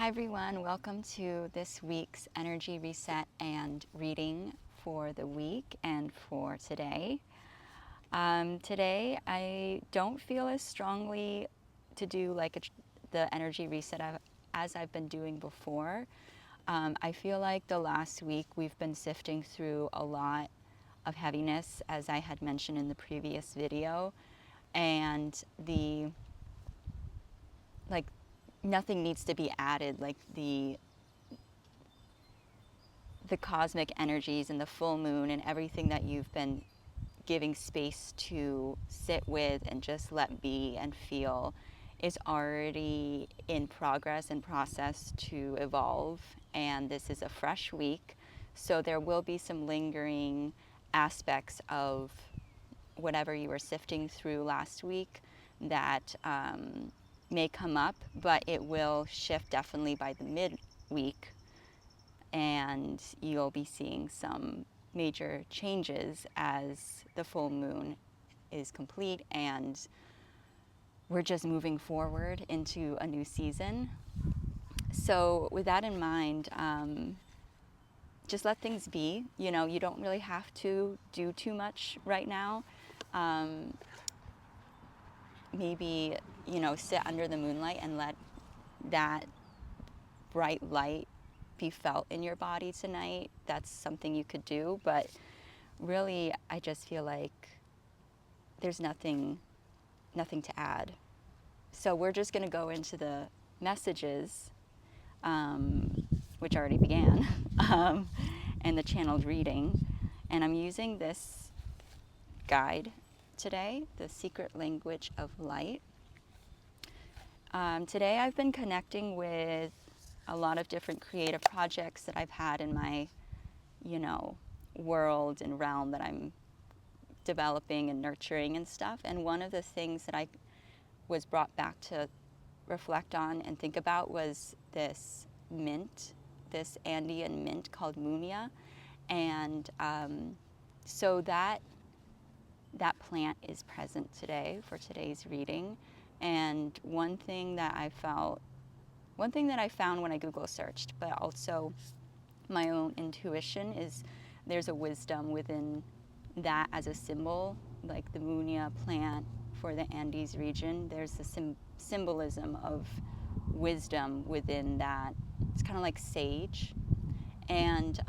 Hi everyone, welcome to this week's energy reset and reading for the week and for today. Today I don't feel as strongly to do the energy reset as I've been doing before. I feel like the last week we've been sifting through a lot of heaviness, as I had mentioned in the previous video, and nothing needs to be added. Like the cosmic energies and the full moon and everything that you've been giving space to sit with and just let be and feel is already in progress and process to evolve. And this is a fresh week, so there will be some lingering aspects of whatever you were sifting through last week that may come up, but it will shift definitely by the midweek, and you'll be seeing some major changes as the full moon is complete and we're just moving forward into a new season. So with that in mind, just let things be. You know, you don't really have to do too much right now. Maybe, sit under the moonlight and let that bright light be felt in your body tonight. That's something you could do, but really I just feel like there's nothing to add. So we're just going to go into the messages, which already began, and the channeled reading. And I'm using this guide today, The Secret Language of Light. Today I've been connecting with a lot of different creative projects that I've had in my, world and realm that I'm developing and nurturing and stuff. And one of the things that I was brought back to reflect on and think about was this mint, this Andean mint called Munia. And so that plant is present today for today's reading. And one thing that I found when I Google searched, but also my own intuition, is there's a wisdom within that as a symbol, like the Munia plant for the Andes region. There's a symbolism of wisdom within that. It's kind of like sage. And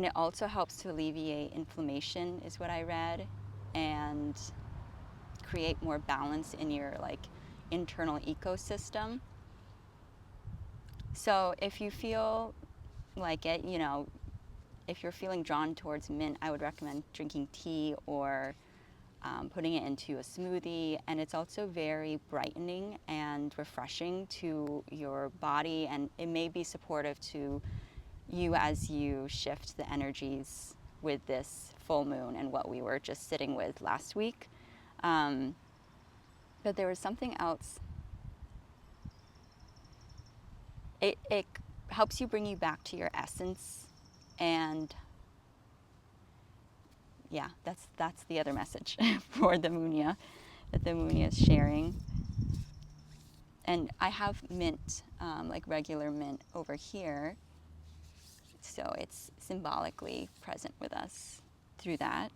it also helps to alleviate inflammation, is what I read, and create more balance in your internal ecosystem. So if you feel like it, if you're feeling drawn towards mint, I would recommend drinking tea or putting it into a smoothie. And it's also very brightening and refreshing to your body, and it may be supportive to you as you shift the energies with this full moon and what we were just sitting with last week. But there was something else. It helps you bring you back to your essence, and yeah, that's the other message for the Munia that the Munia is sharing. And I have mint, like regular mint over here, so it's symbolically present with us through that.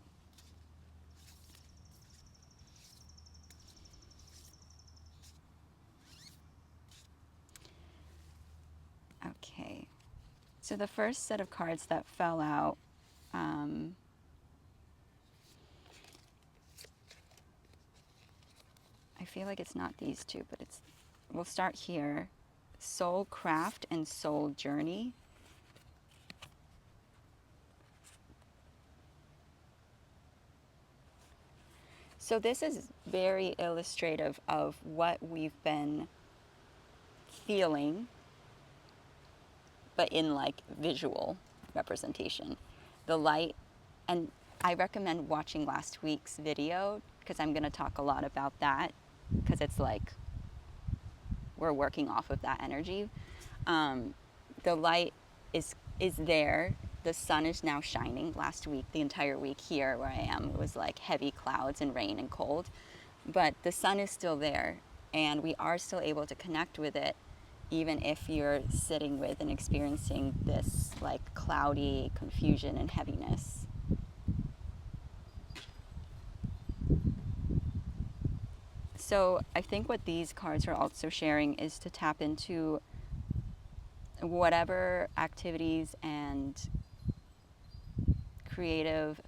Okay, so the first set of cards that fell out, I feel like it's not these two, but we'll start here. Soul Craft and Soul Journey. So this is very illustrative of what we've been feeling, but in visual representation. The light, and I recommend watching last week's video because I'm going to talk a lot about that, because it's we're working off of that energy. The light is there. The sun is now shining. Last week, the entire week here where I am, it was heavy clouds and rain and cold, but the sun is still there. And we are still able to connect with it even if you're sitting with and experiencing this like cloudy confusion and heaviness. So I think what these cards are also sharing is to tap into whatever activities and creative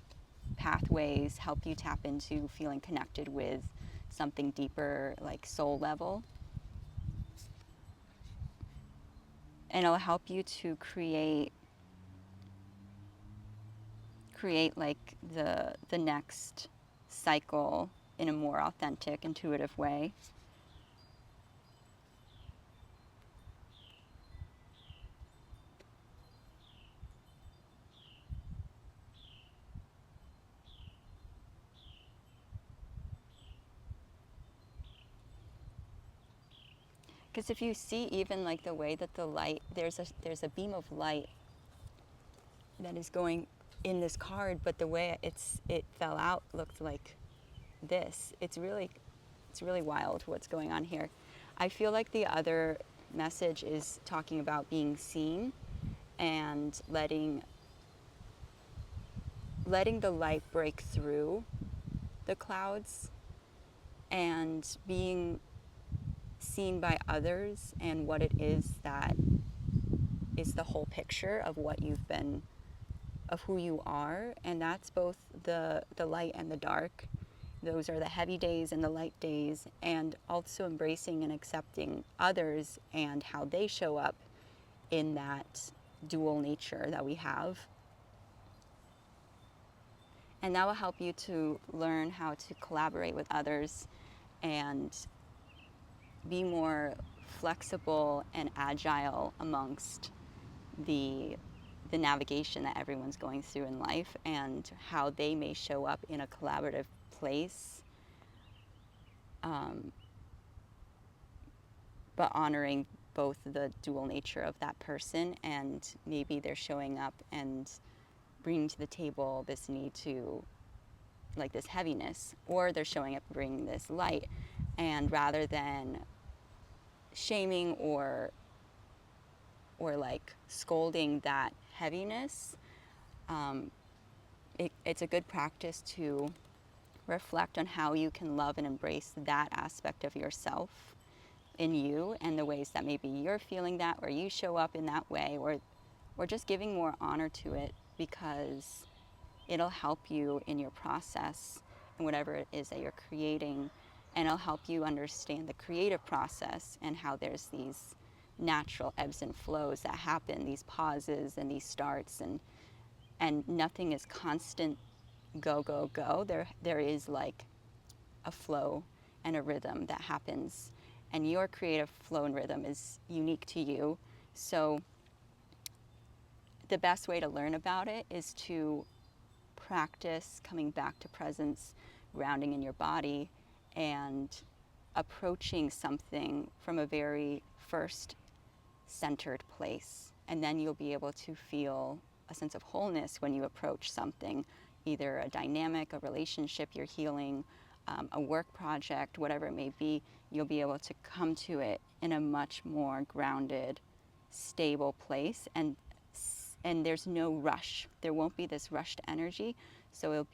pathways help you tap into feeling connected with something deeper, like soul level. And it'll help you to create like the next cycle in a more authentic, intuitive way. Because if you see even like the way that the light, there's a beam of light that is going in this card, but the way it fell out looked like this. It's really wild what's going on here. I feel like the other message is talking about being seen and letting the light break through the clouds and being seen by others and what it is that is the whole picture of what you've been, of who you are. And that's both the light and the dark. Those are the heavy days and the light days, and also embracing and accepting others and how they show up in that dual nature that we have. And that will help you to learn how to collaborate with others and be more flexible and agile amongst the navigation that everyone's going through in life, and how they may show up in a collaborative place, but honoring both the dual nature of that person, and maybe they're showing up and bringing to the table this need to, like this heaviness, or they're showing up bringing this light, and rather than shaming or like scolding that heaviness, it's a good practice to reflect on how you can love and embrace that aspect of yourself in you, and the ways that maybe you're feeling that, or you show up in that way, or just giving more honor to it, because it'll help you in your process and whatever it is that you're creating, and it'll help you understand the creative process and how there's these natural ebbs and flows that happen, these pauses and these starts, and nothing is constant go go go. There is like a flow and a rhythm that happens, and your creative flow and rhythm is unique to you. So the best way to learn about it is to practice coming back to presence, grounding in your body, and approaching something from a very first centered place. And then you'll be able to feel a sense of wholeness when you approach something, either a dynamic, a relationship you're healing, a work project, whatever it may be. You'll be able to come to it in a much more grounded, stable place, and there's no rush. There won't be this rushed energy. So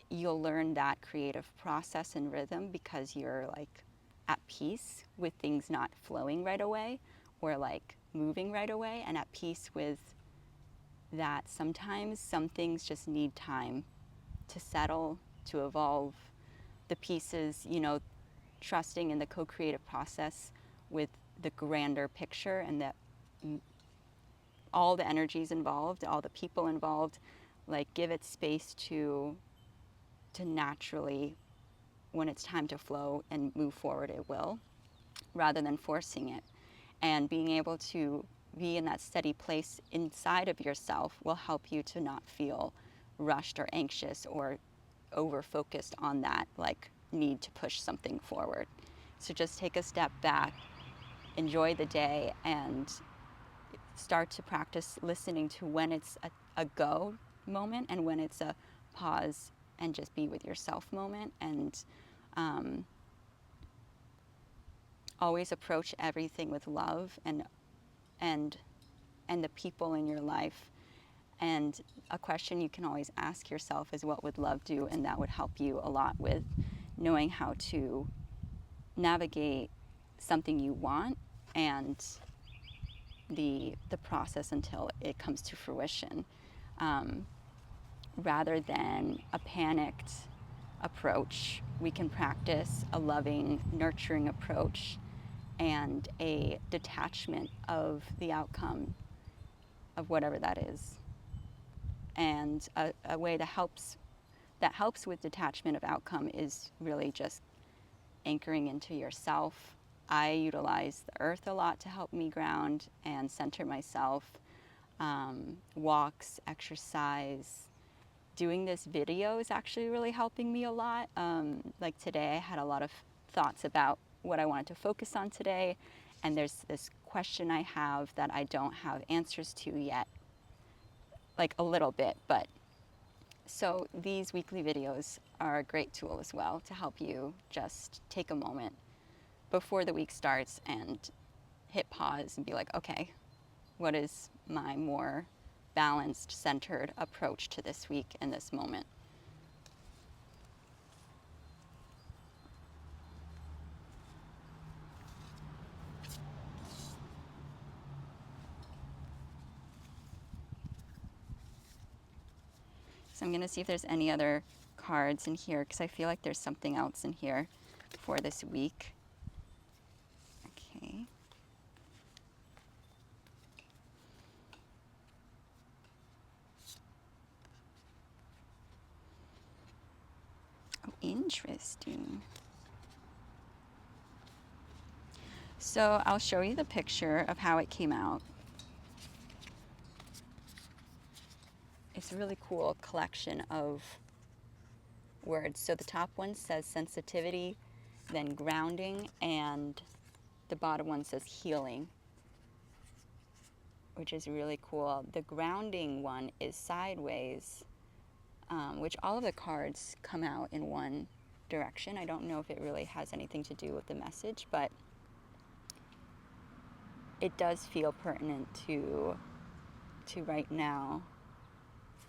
you'll learn that creative process and rhythm because you're like at peace with things not flowing right away or like moving right away, and at peace with that sometimes some things just need time to settle, to evolve. The pieces, trusting in the co-creative process with the grander picture, and that all the energies involved, all the people involved, like give it space to naturally, when it's time to flow and move forward, it will, rather than forcing it. And being able to be in that steady place inside of yourself will help you to not feel rushed or anxious or over focused on that like need to push something forward. So just take a step back, enjoy the day, and start to practice listening to when it's a go moment and when it's a pause and just be with yourself moment. And always approach everything with love and and the people in your life. And a question you can always ask yourself is, what would love do? And that would help you a lot with knowing how to navigate something you want and the process until it comes to fruition, rather than a panicked approach. We can practice a loving, nurturing approach and a detachment of the outcome of whatever that is. And a way that helps with detachment of outcome is really just anchoring into yourself. I utilize the earth a lot to help me ground and center myself. Walks, exercise. Doing this video is actually really helping me a lot. Like today, I had a lot of thoughts about what I wanted to focus on today, and there's this question I have that I don't have answers to yet, like a little bit, but so these weekly videos are a great tool as well to help you just take a moment before the week starts and hit pause and be like, okay, what is my more balanced, centered approach to this week and this moment? So I'm going to see if there's any other cards in here, because I feel like there's something else in here for this week. Okay. Oh, interesting. So I'll show you the picture of how it came out. It's a really cool collection of words. So the top one says sensitivity, then grounding, and the bottom one says healing, which is really cool. The grounding one is sideways, which all of the cards come out in one direction. I don't know if it really has anything to do with the message, but it does feel pertinent to right now.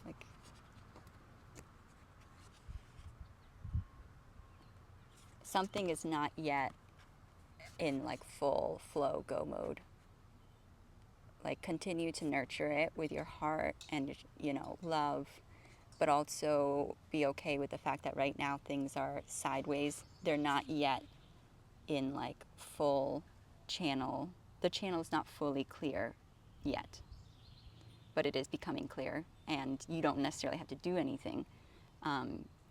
Like, something is not yet in like full flow go mode. Like, continue to nurture it with your heart and, you know, love, but also be okay with the fact that right now things are sideways. They're not yet in like full channel. The channel is not fully clear yet, but it is becoming clear, and you don't necessarily have to do anything.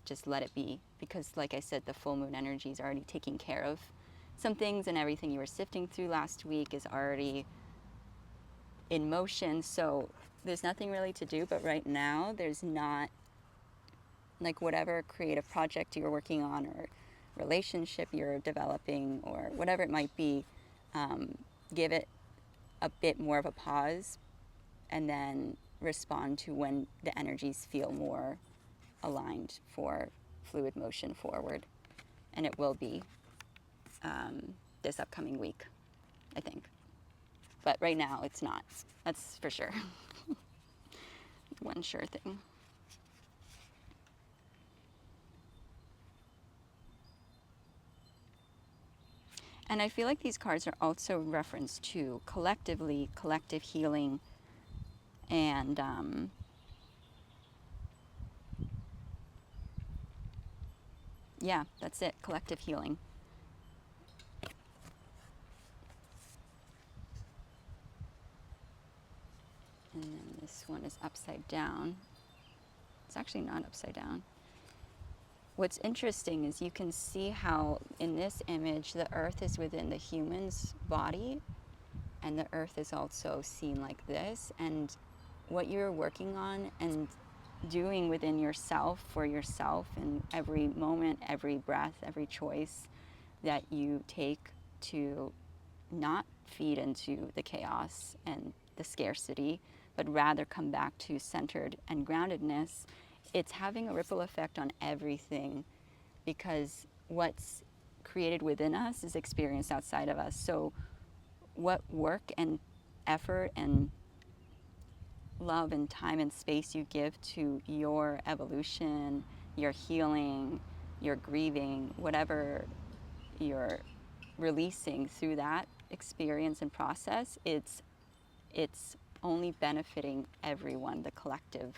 Just let it be, because like I said, the full moon energy is already taking care of some things, and everything you were sifting through last week is already in motion. So there's nothing really to do, but right now there's not, like, whatever creative project you're working on or relationship you're developing or whatever it might be, give it a bit more of a pause and then respond to when the energies feel more aligned for fluid motion forward. And it will be this upcoming week, I think. But right now it's not. That's for sure. One sure thing. And I feel like these cards are also reference to collectively, collective healing, and yeah, that's it, collective healing. And then this one is upside down. It's actually not upside down. What's interesting is you can see how in this image the earth is within the human's body, and the earth is also seen like this. And what you're working on and doing within yourself for yourself, in every moment, every breath, every choice that you take to not feed into the chaos and the scarcity, but rather come back to centered and groundedness, it's having a ripple effect on everything, because what's created within us is experienced outside of us. So what work and effort and love and time and space you give to your evolution, your healing, your grieving, whatever you're releasing through that experience and process, it's only benefiting everyone, the collective.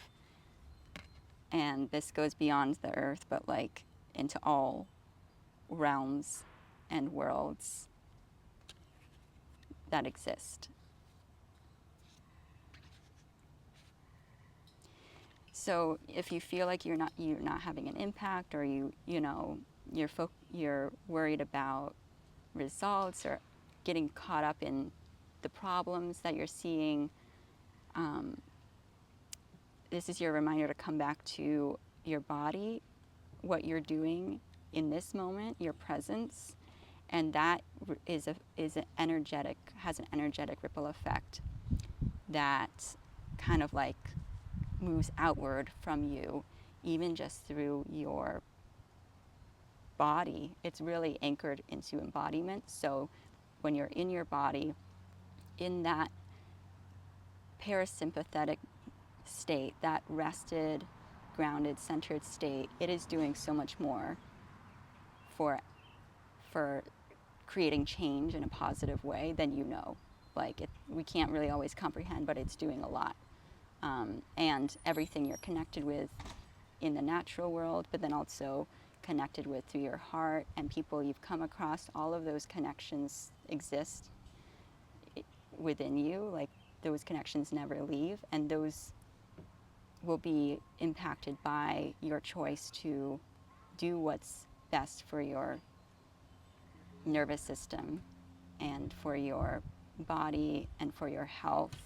And this goes beyond the earth, but like into all realms and worlds that exist. So if you feel like you're not having an impact, or you're worried about results or getting caught up in the problems that you're seeing, this is your reminder to come back to your body, what you're doing in this moment, your presence, and that has an energetic ripple effect that kind of like moves outward from you, even just through your body. It's really anchored into embodiment. So when you're in your body, in that parasympathetic state, that rested, grounded, centered state, it is doing so much more for creating change in a positive way than you know. We can't really always comprehend, but it's doing a lot. And everything you're connected with in the natural world, but then also connected with through your heart and people you've come across, all of those connections exist within you. Like, those connections never leave, and those will be impacted by your choice to do what's best for your nervous system and for your body and for your health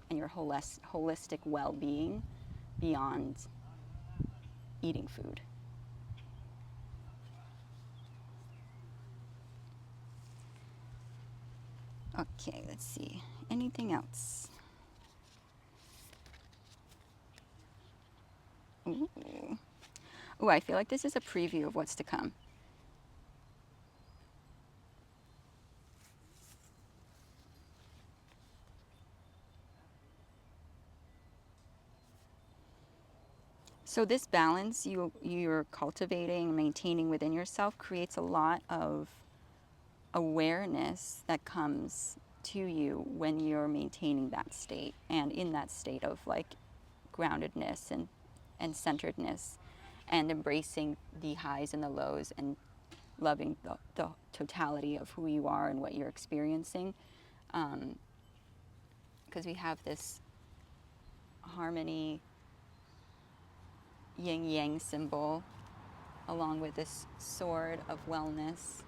and your holistic well-being beyond eating food. Okay, let's see. Anything else? Ooh. Ooh, I feel like this is a preview of what's to come. So this balance you're cultivating, maintaining within yourself creates a lot of awareness that comes to you when you're maintaining that state and in that state of like groundedness and centeredness, and embracing the highs and the lows and loving the totality of who you are and what you're experiencing. Because we have this harmony, yin-yang symbol, along with this sword of wellness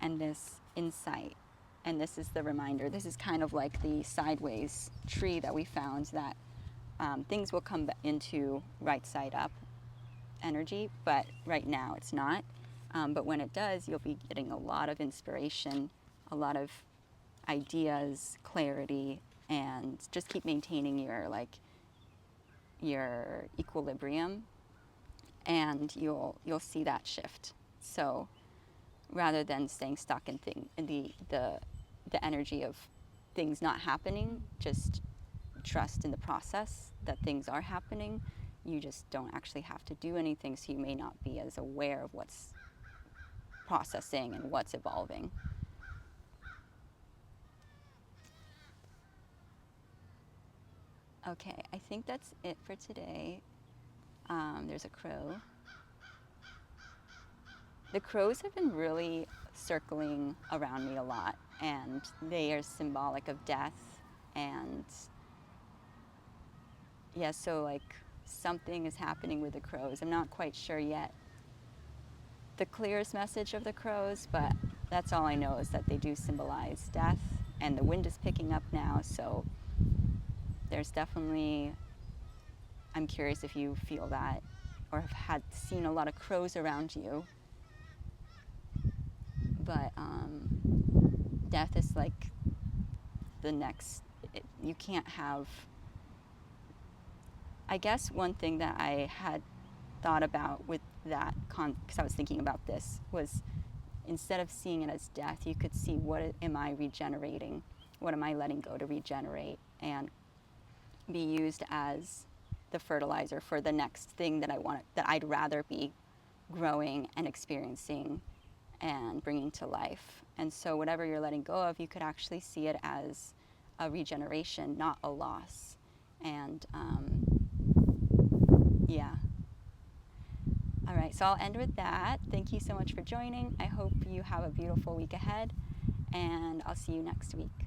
and this insight. And this is the reminder. This is kind of like the sideways tree that we found, that things will come into right side up energy, but right now it's not. But when it does, you'll be getting a lot of inspiration, a lot of ideas, clarity, and just keep maintaining your equilibrium, and you'll see that shift. So rather than staying stuck in the energy of things not happening, just trust in the process that things are happening. You just don't actually have to do anything, so you may not be as aware of what's processing and what's evolving. Okay, I think that's it for today. There's a crow. The crows have been really circling around me a lot, and they are symbolic of death. And yeah, so like something is happening with the crows. I'm not quite sure yet the clearest message of the crows, but that's all I know, is that they do symbolize death, and the wind is picking up now, so there's definitely, I'm curious if you feel that or have seen a lot of crows around you. But death is like the next, you can't have, I guess one thing that I had thought about with that, because I was thinking about this, was instead of seeing it as death, you could see, what am I regenerating? What am I letting go to regenerate and be used as the fertilizer for the next thing that I want, that I'd rather be growing and experiencing and bringing to life. And so whatever you're letting go of, you could actually see it as a regeneration, not a loss. And yeah. All right, so I'll end with that. Thank you so much for joining. I hope you have a beautiful week ahead, and I'll see you next week.